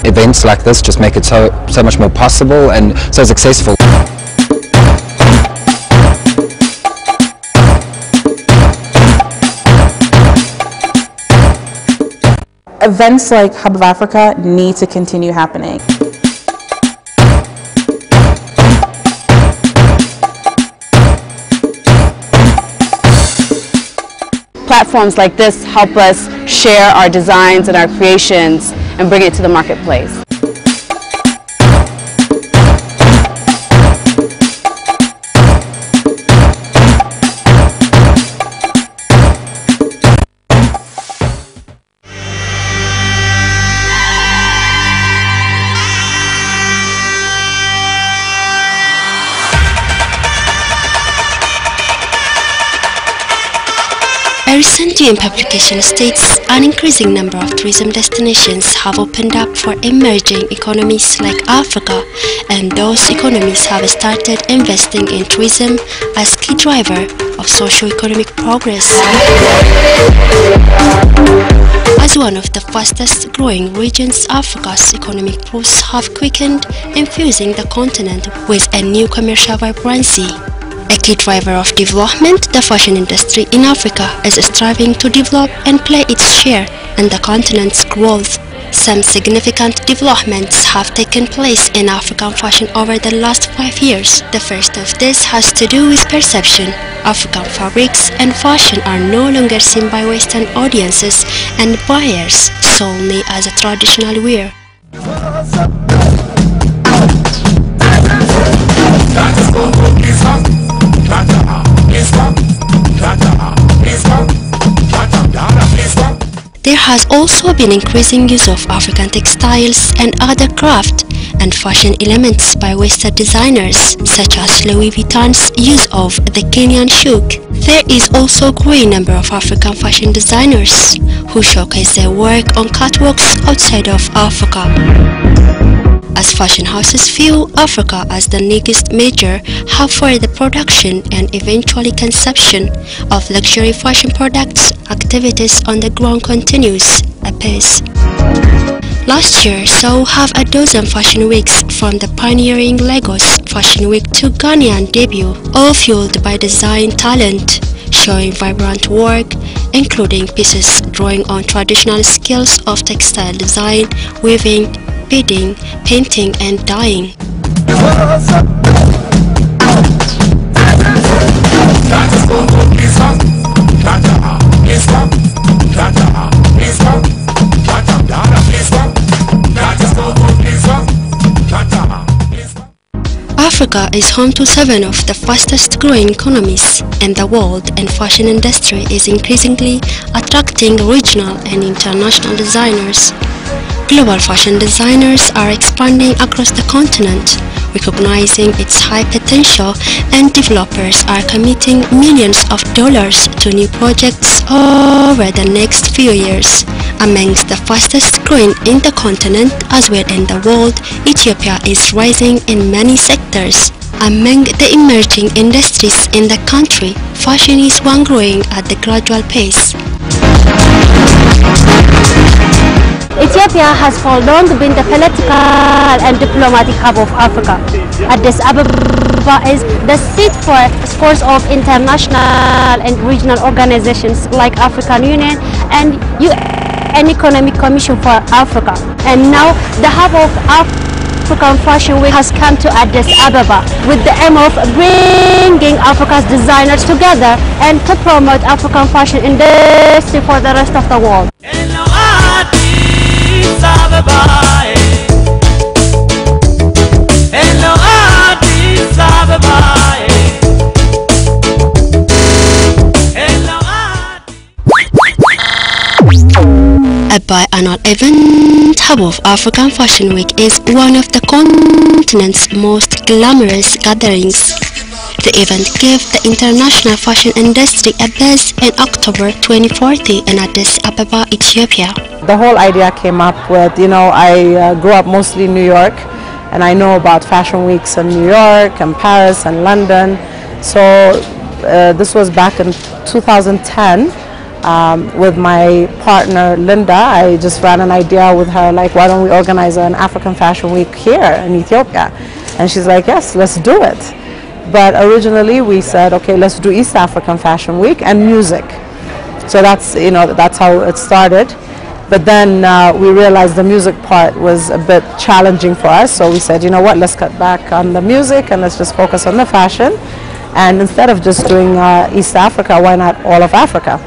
events like this just make it so much more possible and so successful. Events like Hub of Africa need to continue happening. Platforms like this help us share our designs and our creations and bring it to the marketplace. A recent UN publication states an increasing number of tourism destinations have opened up for emerging economies like Africa, and those economies have started investing in tourism as key driver of socio-economic progress. As one of the fastest growing regions, Africa's economic growth have quickened, infusing the continent with a new commercial vibrancy. A key driver of development, the fashion industry in Africa is striving to develop and play its share in the continent's growth. Some significant developments have taken place in African fashion over the last 5 years. The first of this has to do with perception. African fabrics and fashion are no longer seen by Western audiences and buyers solely as a traditional wear. There has also been increasing use of African textiles and other craft and fashion elements by Western designers, such as Louis Vuitton's use of the Kenyan chouk. There is also a growing number of African fashion designers who showcase their work on catwalks outside of Africa. As fashion houses view Africa as the next major hub for the production and eventually consumption of luxury fashion products, activities on the ground continues apace. Last year saw half a dozen fashion weeks, from the pioneering Lagos Fashion Week to Ghanaian debut, all fueled by design talent, showing vibrant work, including pieces drawing on traditional skills of textile design, weaving, beading, painting and dyeing. Africa is home to 7 of the fastest growing economies in the world, and fashion industry is increasingly attracting regional and international designers. Global fashion designers are expanding across the continent, recognizing its high potential, and developers are committing millions of dollars to new projects over the next few years. Amongst the fastest growing in the continent as well in the world, Ethiopia is rising in many sectors. Among the emerging industries in the country, fashion is one growing at the gradual pace. Ethiopia has for long been the political and diplomatic hub of Africa. Addis Ababa is the seat for scores of international and regional organizations like African Union and UN Economic Commission for Africa. And now the hub of African Fashion Week has come to Addis Ababa with the aim of bringing Africa's designers together and to promote African fashion industry for the rest of the world. A biannual event, Hub of African Fashion Week is one of the continent's most glamorous gatherings. The event gave the international fashion industry a buzz in October 2040 in Addis Ababa, Ethiopia. The whole idea came up with, I grew up mostly in New York, and I know about fashion weeks in New York and Paris and London. So this was back in 2010 With my partner Linda, I just ran an idea with her, like, why don't we organize an African Fashion Week here in Ethiopia? And she's like, yes, let's do it. But originally we said, okay, let's do East African Fashion Week and music. So that's how it started. But then we realized the music part was a bit challenging for us. So we said, you know what, let's cut back on the music and let's just focus on the fashion. And instead of just doing East Africa, why not all of Africa?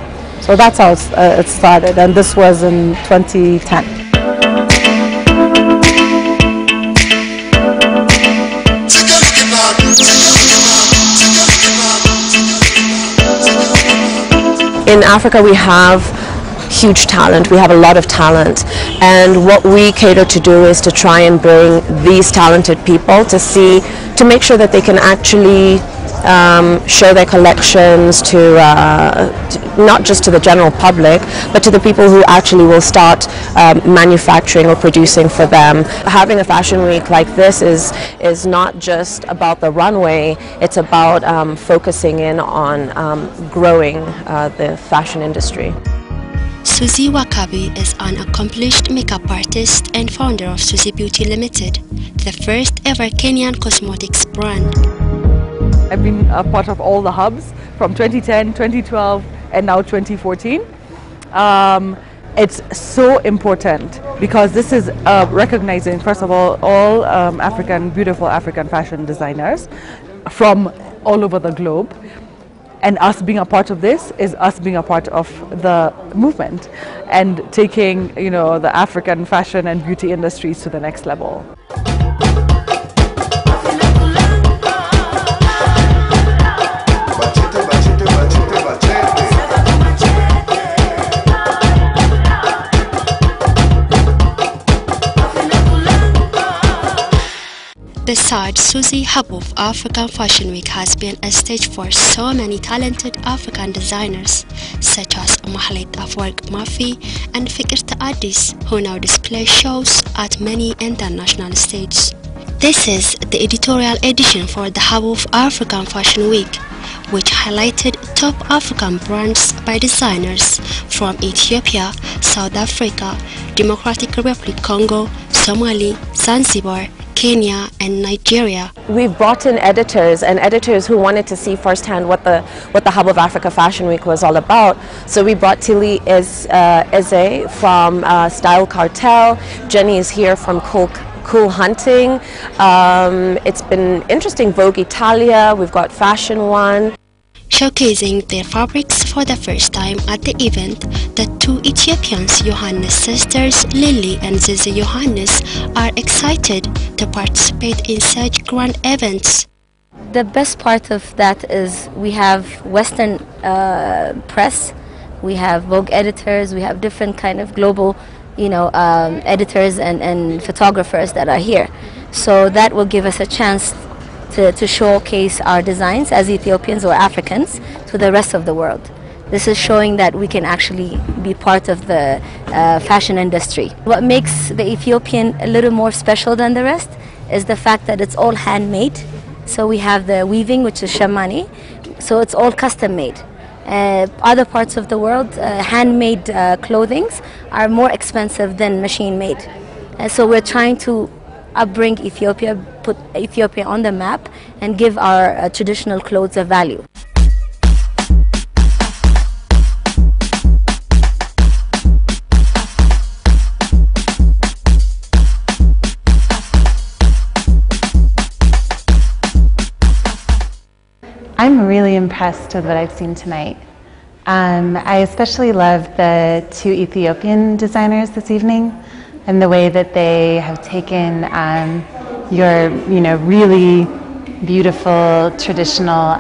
So that's how it started, and this was in 2010. In Africa we have huge talent, we have a lot of talent, and what we cater to do is to try and bring these talented people to make sure that they can actually show their collections to not just to the general public, but to the people who actually will start manufacturing or producing for them. Having a fashion week like this is not just about the runway, it's about focusing in on growing the fashion industry. Susie Wakabi is an accomplished makeup artist and founder of Susie Beauty Limited, the first ever Kenyan cosmetics brand. I've been a part of all the hubs from 2010, 2012 and now 2014. It's so important because this is recognizing, first of all beautiful African fashion designers from all over the globe. And us being a part of this is us being a part of the movement and taking, the African fashion and beauty industries to the next level. Besides, Susie, Hub of African Fashion Week has been a stage for so many talented African designers such as Mahalet Afwerk Mafi and Fikirta Addis, who now display shows at many international stages. This is the editorial edition for the Hub of African Fashion Week, which highlighted top African brands by designers from Ethiopia, South Africa, Democratic Republic Congo, Somali, Zanzibar, Kenya and Nigeria. We've brought in editors who wanted to see firsthand what the Hub of Africa Fashion Week was all about. So we brought Tilly Eze from Style Cartel. Jenny is here from Cool Hunting. It's been interesting. Vogue Italia. We've got Fashion One. Showcasing their fabrics for the first time at the event, the two Ethiopians, Johannes sisters Lily and Zizi Johannes, are excited to participate in such grand events. The best part of that is we have Western press, we have Vogue editors, we have different kind of global, editors and photographers that are here. So that will give us a chance to showcase our designs as Ethiopians or Africans to the rest of the world. This is showing that we can actually be part of the fashion industry. What makes the Ethiopian a little more special than the rest is the fact that it's all handmade. So we have the weaving, which is shamani, so it's all custom made. Other parts of the world, handmade clothings are more expensive than machine made. So we're trying to bring Ethiopia, put Ethiopia on the map and give our traditional clothes a value. I'm really impressed with what I've seen tonight. I especially love the two Ethiopian designers this evening and the way that they have taken your, really beautiful traditional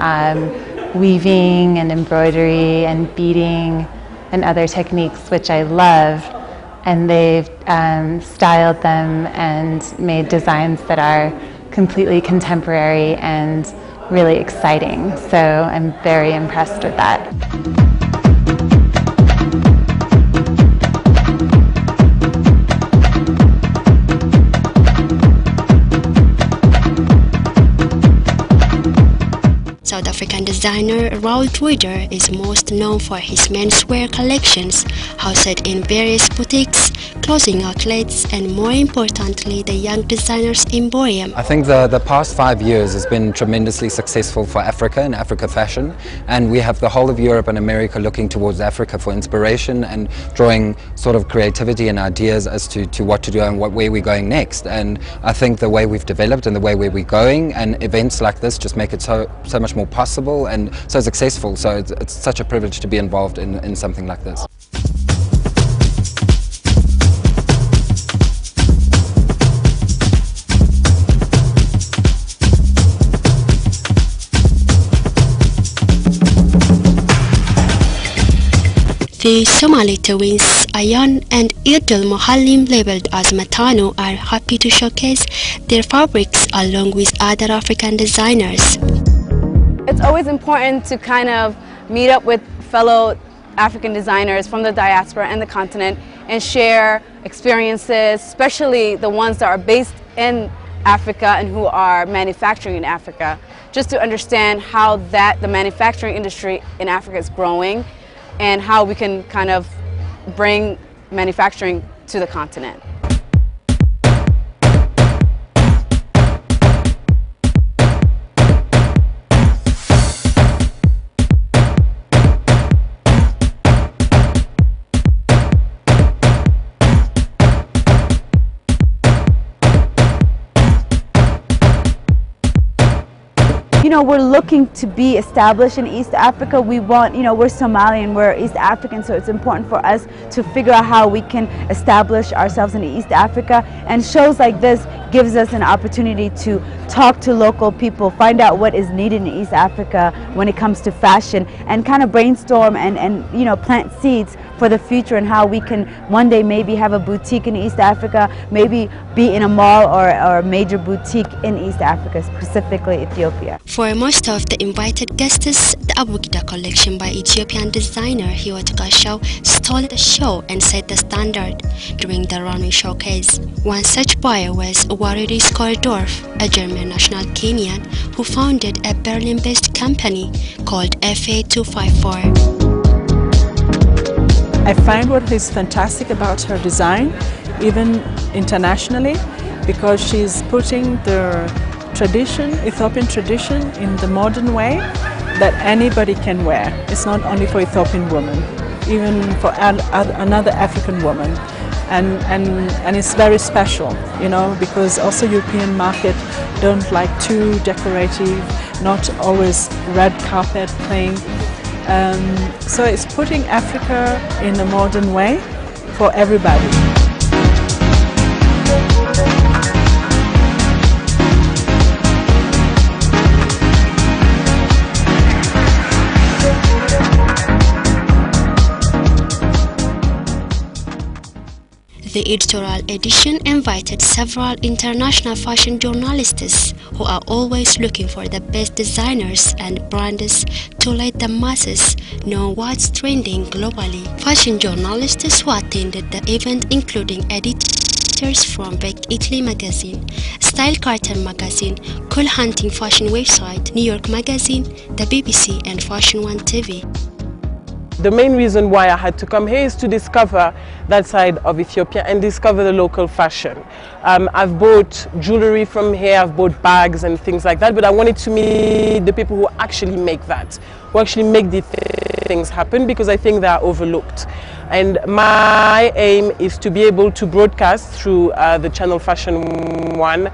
weaving and embroidery and beading and other techniques, which I love, and they've styled them and made designs that are completely contemporary and really exciting. So I'm very impressed with that. South African designer Raoul Twitter is most known for his menswear collections, housed in various boutiques, clothing outlets, and more importantly, the young designers emporium. I think the past 5 years has been tremendously successful for Africa and Africa fashion, and we have the whole of Europe and America looking towards Africa for inspiration and drawing sort of creativity and ideas as to what to do and where we're going next. And I think the way we've developed and the way where we're going, and events like this just make it so much more possible and so successful. So it's such a privilege to be involved in something like this. The Somali twins Ayan and Idil Mohallim, labeled as Matano, are happy to showcase their fabrics along with other African designers. It's always important to kind of meet up with fellow African designers from the diaspora and the continent and share experiences, especially the ones that are based in Africa and who are manufacturing in Africa, just to understand how the manufacturing industry in Africa is growing and how we can kind of bring manufacturing to the continent. We're looking to be established in East Africa. We want, we're Somalian, we're East African, so it's important for us to figure out how we can establish ourselves in East Africa. And shows like this gives us an opportunity to talk to local people, find out what is needed in East Africa when it comes to fashion, and kind of brainstorm and plant seeds for the future and how we can one day maybe have a boutique in East Africa, maybe be in a mall or a major boutique in East Africa, specifically Ethiopia. For most of the invited guests, the Abugida collection by Ethiopian designer Hiwot Gashaw stole the show and set the standard during the runway showcase. One such buyer was Waridi Skordorf, a German national Kenyan who founded a Berlin-based company called FA254. I find what is fantastic about her design, even internationally, because she's putting the Ethiopian tradition in the modern way that anybody can wear. It's not only for Ethiopian women, even for another African woman. And it's very special, because also European market don't like too decorative, not always red carpet thing. So it's putting Africa in a modern way for everybody. The editorial edition invited several international fashion journalists who are always looking for the best designers and brands to let the masses know what's trending globally. Fashion journalists who attended the event including editors from Vogue Italy magazine, Style Carton magazine, Cool Hunting fashion website, New York magazine, the BBC and Fashion One TV. The main reason why I had to come here is to discover that side of Ethiopia and discover the local fashion. I've bought jewelry from here, I've bought bags and things like that, but I wanted to meet the people who actually make that, who actually make these things happen, because I think they are overlooked. And my aim is to be able to broadcast through the channel Fashion One,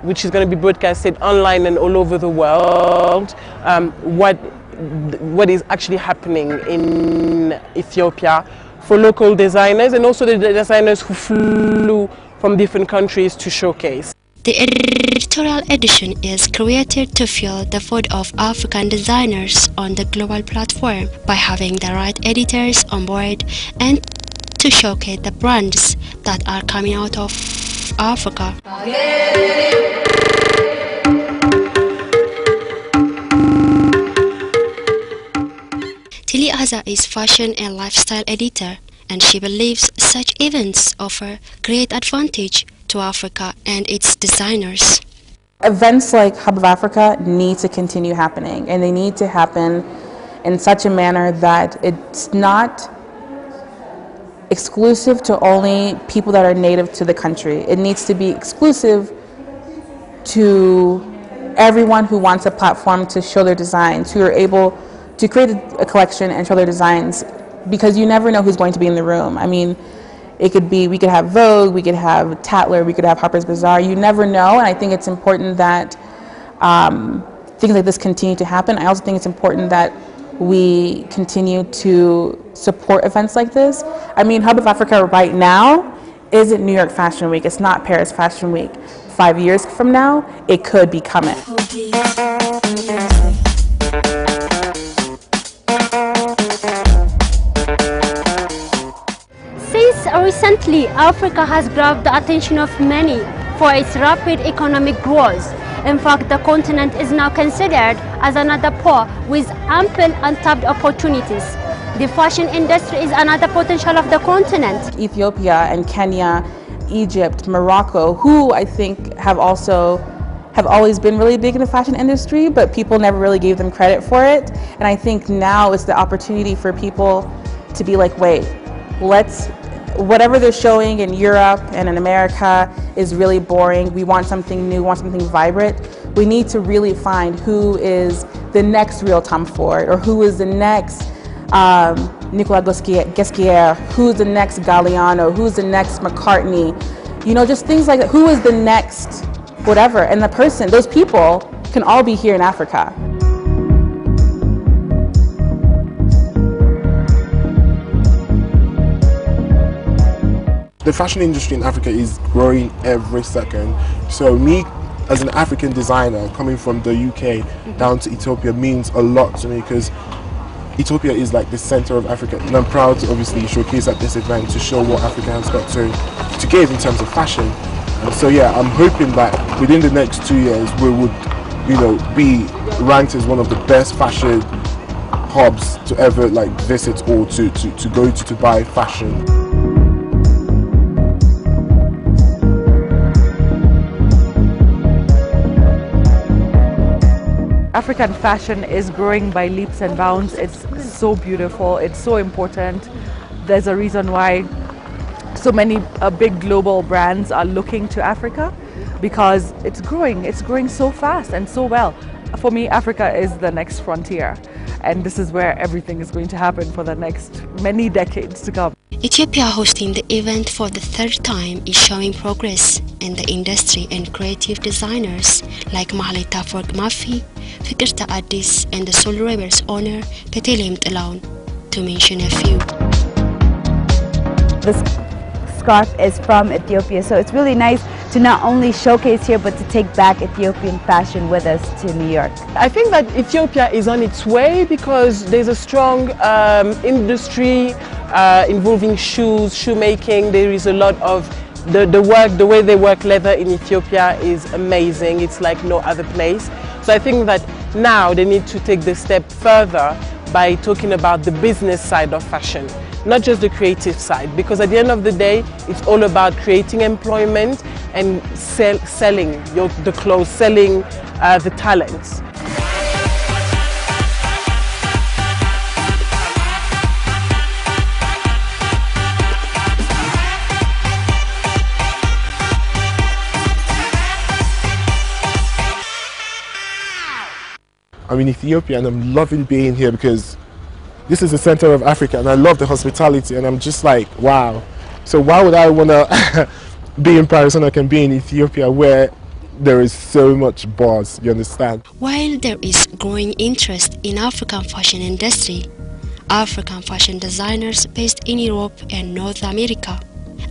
which is going to be broadcasted online and all over the world, what is actually happening in Ethiopia for local designers and also the designers who flew from different countries to showcase. The editorial edition is created to fill the void of African designers on the global platform by having the right editors on board and to showcase the brands that are coming out of Africa. Tili Aza is fashion and lifestyle editor, and she believes such events offer great advantage to Africa and its designers. Events like Hub of Africa need to continue happening, and they need to happen in such a manner that it's not exclusive to only people that are native to the country. It needs to be exclusive to everyone who wants a platform to show their designs, who are able to create a collection and show their designs, because you never know who's going to be in the room. I mean, it could be, we could have Vogue, we could have Tatler, we could have Harper's Bazaar. You never know, and I think it's important that things like this continue to happen. I also think it's important that we continue to support events like this. I mean, Hub of Africa right now isn't New York Fashion Week, it's not Paris Fashion Week. 5 years from now, it could be coming. Recently, Africa has grabbed the attention of many for its rapid economic growth. In fact, the continent is now considered as another pole with ample untapped opportunities. The fashion industry is another potential of the continent. Ethiopia and Kenya, Egypt, Morocco, who I think have always been really big in the fashion industry, but people never really gave them credit for it. And I think now is the opportunity for people to be like, wait, whatever they're showing in Europe and in America is really boring. We want something new, we want something vibrant. We need to really find who is the next real Tom Ford, or who is the next Nicolas Ghesquière, who's the next Galliano, who's the next McCartney. You know, just things like that. Who is the next whatever? And the person, those people can all be here in Africa. The fashion industry in Africa is growing every second. So me, as an African designer, coming from the UK down to Ethiopia means a lot to me, because Ethiopia is like the center of Africa. And I'm proud to obviously showcase at this event to show what Africa has got to give in terms of fashion. And so yeah, I'm hoping that within the next 2 years we would, you know, be ranked as one of the best fashion hubs to ever like visit or to go to buy fashion. African fashion is growing by leaps and bounds. It's so beautiful, it's so important. There's a reason why so many big global brands are looking to Africa, because it's growing so fast and so well. For me, Africa is the next frontier, and this is where everything is going to happen for the next many decades to come. Ethiopia hosting the event for the third time is showing progress in the industry, and creative designers like Mahalita Forgmafi, Fikirta Addis, and the Soul Rebels owner Ketelem Tilaun, to mention a few. This scarf is from Ethiopia, so it's really nice to not only showcase here, but to take back Ethiopian fashion with us to New York. I think that Ethiopia is on its way, because there's a strong industry involving shoes, shoemaking. There is a lot of the way they work leather in Ethiopia is amazing. It's like no other place. So I think that now they need to take the step further by talking about the business side of fashion, not just the creative side, because at the end of the day, it's all about creating employment and selling the clothes, selling the talents. I'm in Ethiopia and I'm loving being here, because this is the center of Africa and I love the hospitality, and I'm just like, wow. So why would I want to be in Paris when I can be in Ethiopia, where there is so much buzz, you understand? While there is growing interest in African fashion industry, African fashion designers based in Europe and North America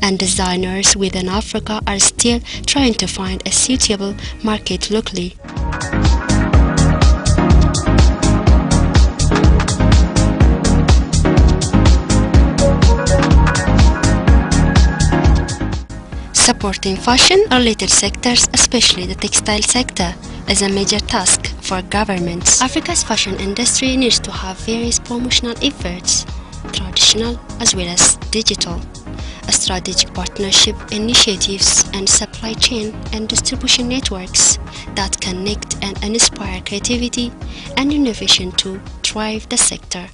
and designers within Africa are still trying to find a suitable market locally. Supporting fashion-related sectors, especially the textile sector, is a major task for governments. Africa's fashion industry needs to have various promotional efforts, traditional as well as digital, strategic partnership initiatives and supply chain and distribution networks that connect and inspire creativity and innovation to drive the sector.